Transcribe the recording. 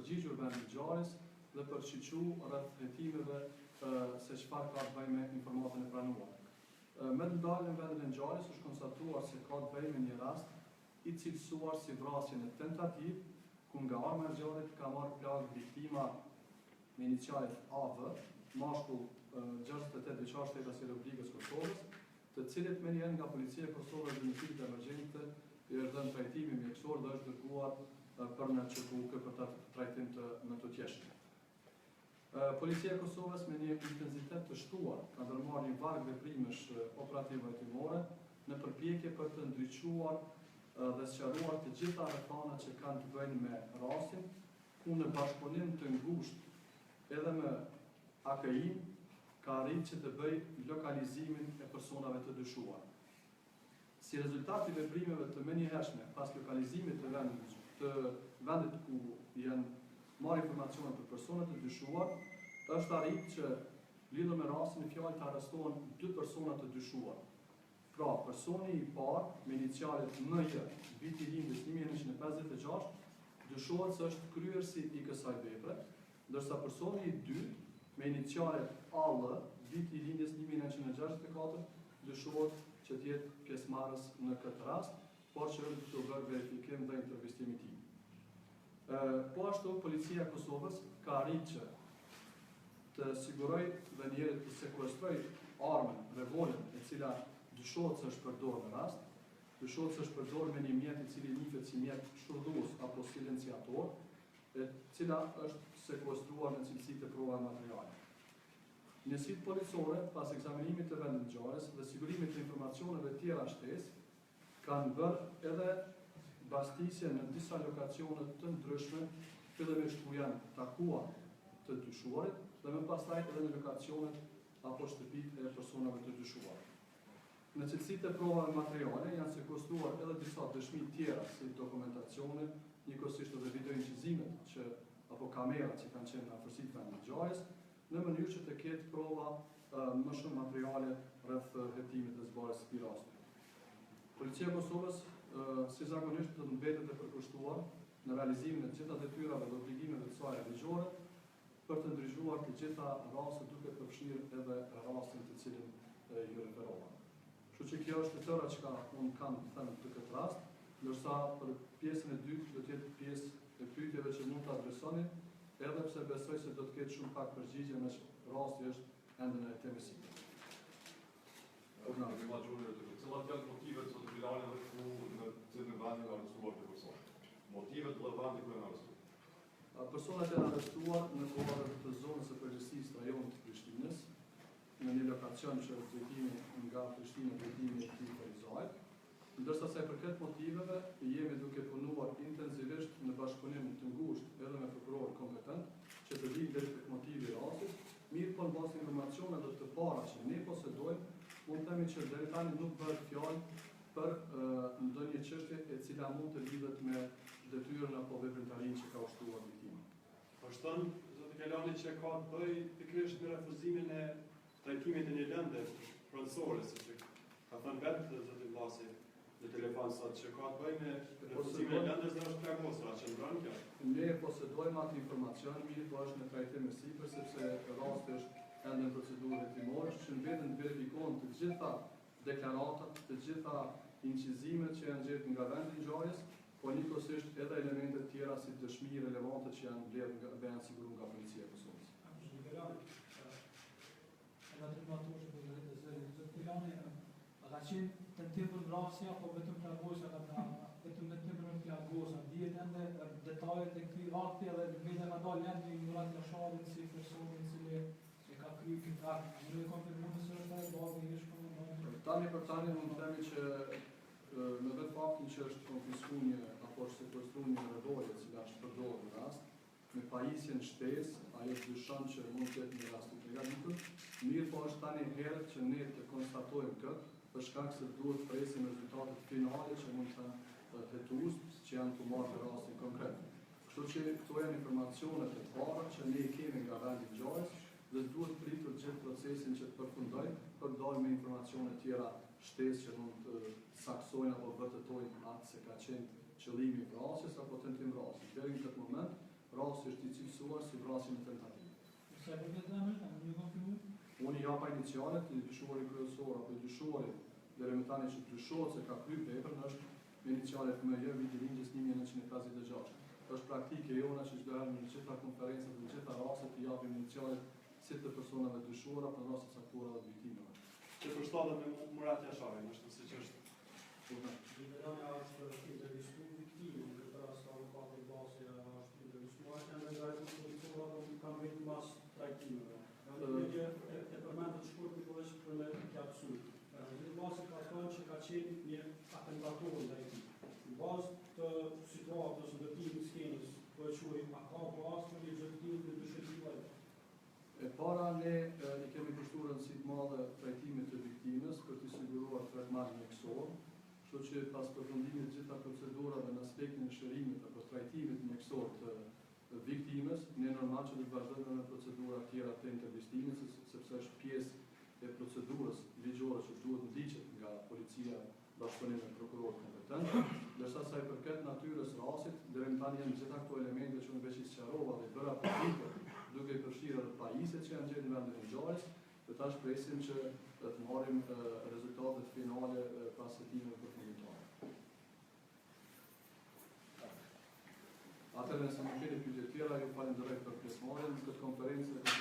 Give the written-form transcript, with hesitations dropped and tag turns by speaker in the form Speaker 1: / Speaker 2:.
Speaker 1: përgjigjur vendi i ngjarjes dhe përshqiqu rreth hetimeve se çfarë ka të bëjë me informatën e pranuar. Me të daljen në vendin e ngjarjes është konstatuar se ka të bëjë me një rast i cilësuar si vrasje në tentativë, ku nga arma e zjarrit ka marrë plagë viktima me inicialet AV, mashkull 68 vjeçar shtetas i Republikës Kosovës, të cilit me njën nga Policia e Kosovës dhe njësit e emergjente i është dhënë trajtimi mjekësor dhe është dërguar për në QKUK për të trajtim të mëtutjeshme. Policia e Kosovës me një intensitet të shtuar ka ndërmarrë një varg veprimesh operative hetimore në përpjekje për të ndriçuar dhe sqaruar të gjitha rrethanat që kanë të bëjnë me rastin, ku në bashkëpunim të ngushtë edhe me AKI-n ka arritur që të bëj lokalizimin e personave të dyshuar. Si rezultat i veprimeve të menjëhershme pas lokalizimit të vendit ku janë marrë informacione për personat të dyshuar, është arritur që lidhur me rastin e fjalë të arrestohen 2 persona të dyshuar. Pra, personi i parë me inicialet MJ, viti i lindjes 1956, dyshohet se është kryersi i kësaj vepre, ndërsa personi i dytë me inicialet AL, viti i lindjes 1964, dyshohet që të jetë pjesëmarrës në këtë rast, por që është të bërë verifikim dhe intervistim i tij. Po ashtu, Policia e Kosovës ka arritur që të siguroj dhe njerëzit të sekuestroj armën, revolën, e cila dyshohet se është përdorur në rast, dyshohet se është përdorur me një mjet i cili njihet si mjet shurdhus apo silenciator, e cila është sekuestruar në cilësi të prova materiale. Njësitë policore, pas ekzaminimit të vendit të ngjarjes dhe sigurimit të informacioneve të tjera shtesë, kanë bërë edhe bastisje në disa lokacione të ndryshme, fillimisht ku janë takuar të dyshuarit dhe më pastaj edhe në lokacionet apo shtëpitë e personave të dyshuar. Në cilësitë e provave materiale janë sekuestruar edhe disa dëshmi tjera si dokumentacione, njëkohësisht edhe videoincizimet apo kamerat që kanë qenë në afërsitë të vendit të ngjarjes, në mënyrë që të ketë prova më shumë materiale rreth hetimit dhe zbarjes së rastit. Policia e Kosovës si zakonisht do të mbetet e përkushtuar në realizimin e të gjitha detyrave dhe obligimeve të saj ligjore për të ndryshuar të gjitha rastet duke përfshirë edhe rastin të cilin ju referova. Kështu që kjo është e tëra çka unë kam të them të këtë rast, ndërsa për pjesën e dytë do të jetë pjesë e pyetjeve që mund të adresoni, edhe pse besoj se do të ketë shumë pak përgjigje me rasti është ende në temësitë.
Speaker 2: Cilat janë motivet së të finale dhe ku në cilën vendin arrestuar të persona? Motivet dhe vendi ku janë arrestuar?
Speaker 1: Personat janë arrestuar në kuadër të zonës së përgjithësisë të rajonit të Prishtinës, në një lokacion që është drejtimi nga Prishtina drejtimi e këtij Ferizajt, ndërsa sa i përket motiveve, jemi duke punuar intensivisht në bashkëpunim të ngushtë edhe me prokuror kompetent që të vijë deri tek motivi i rastit, mirë po në bazë informacione dhe të para që ne posedojmë, mund të themi që deri tani nuk bëhet fjalë për ndonjë çështje e cila mund të lidhet me detyrën apo veprimtarinë që ka ushtruar viktima.
Speaker 3: Shton zoti Kalani që ka të bëjë pikërisht me refuzimin e trajtimit të një lëndë pronësore, siç ka thënë vetë zoti Vllasi në telefon sot, që ka të bëjë me refuzimin e lëndës dhe është plagosur, a qëndron kjo?
Speaker 1: Ne posedojmë atë informacion, mirë po është në trajtim me sipër, sepse rasti është ende në procedurë hetimore, që mbeten të verifikohen të gjitha deklaratat, të gjitha incizimet që janë gjetur nga vendi i ngjarjes, po njëkohësisht edhe elementet tjera si dëshmi relevante që janë mbledhur dhe janë siguruar nga Policia e Kosovës.
Speaker 4: Ka qenë tentim për vrasje apo vetëm plagosja vetëm për plagosja, dihet ende detajet e këtij akti edhe vetë ka dalë ende i Murat Jasharit si personi i cili e ka kryer këtë akt. Ju e konfirmoni se është ai babi i shkollës?
Speaker 1: Tani për tani mund të themi që me vetë faktin që është konfiskuar apo është sekuestruar një revole e cila është përdorur në rast, me pajisjen shtesë, ajo dyshon që mund të jetë një rast i përgatitur, mirë po është tani herët që ne të konstatojmë këtë, për shkak se duhet të presim rezultatet finale që mund të hetues që janë të marrë në rastin konkret. Kështu që këto janë informacionet e para që ne i kemi nga vendi i ngjarjes dhe duhet pritur gjithë procesin që të përfundojë për të dalë me informacione tjera shtesë që mund të saksojnë apo vërtetojnë atë se ka qenë qëllimi i vrasjes apo tentim vrasjes. Deri në këtë moment vrasje është i cilësuar si vrasje në tentativë.
Speaker 4: Sa i përket emrit, a më konfirmoj?
Speaker 1: Unë japa inicialet të dyshuari kryesor apo i dyshuari deri më tani që dyshohet se ka kryer veprën është me inicialet MJ viti ringjës 1956. Është praktike jona që çdo herë në gjitha konferencat, në gjitha rastet të japim inicialet si të personave dyshuara për raste caktuara të viktimave.
Speaker 3: Që përshtatet me Murat Jashari, është siç është.
Speaker 5: Liberania është intervistu viktimin, në këtë rast avokati base është intervistuar, janë vërejtë të kanë vetë mas trajtimeve. Legje e përmendet shkurt pikërisht për me kjapsu. Në bazë ka thonë që ka qenë një atentator ndaj tij. Në bazë të situatës në ndërtimin e skenës, po e quaj a ka bazë për legitimimin të dëshëtimit.
Speaker 1: E para ne i kemi kushtuar rëndësi të madhe trajtimit të viktimës për të siguruar trajtim mjekësor. Kështu që pas përfundimit të gjitha procedurave në aspektin e shërimit apo trajtimit mjekësor të viktimës, ne normal që do të vazhdojmë me procedura tjera të intervistimit, sepse është pjesë e procedurës ligjore që duhet ndiqet nga policia bashkëpunim me prokurorët kompetent. Ndërsa sa i përket natyrës së rastit, deri më tani janë gjitha këto elemente që unë veç i sqarova dhe bëra publike, duke i përfshirë edhe pajisjet që janë gjetur në vendin e ngjarjes, dhe tash presim që të marrim rezultatet finale pas hetimeve përfundimtare. Atëherë nëse nuk keni pyetje tjera, ju falenderoj për pjesëmarrjen në këtë konferencë.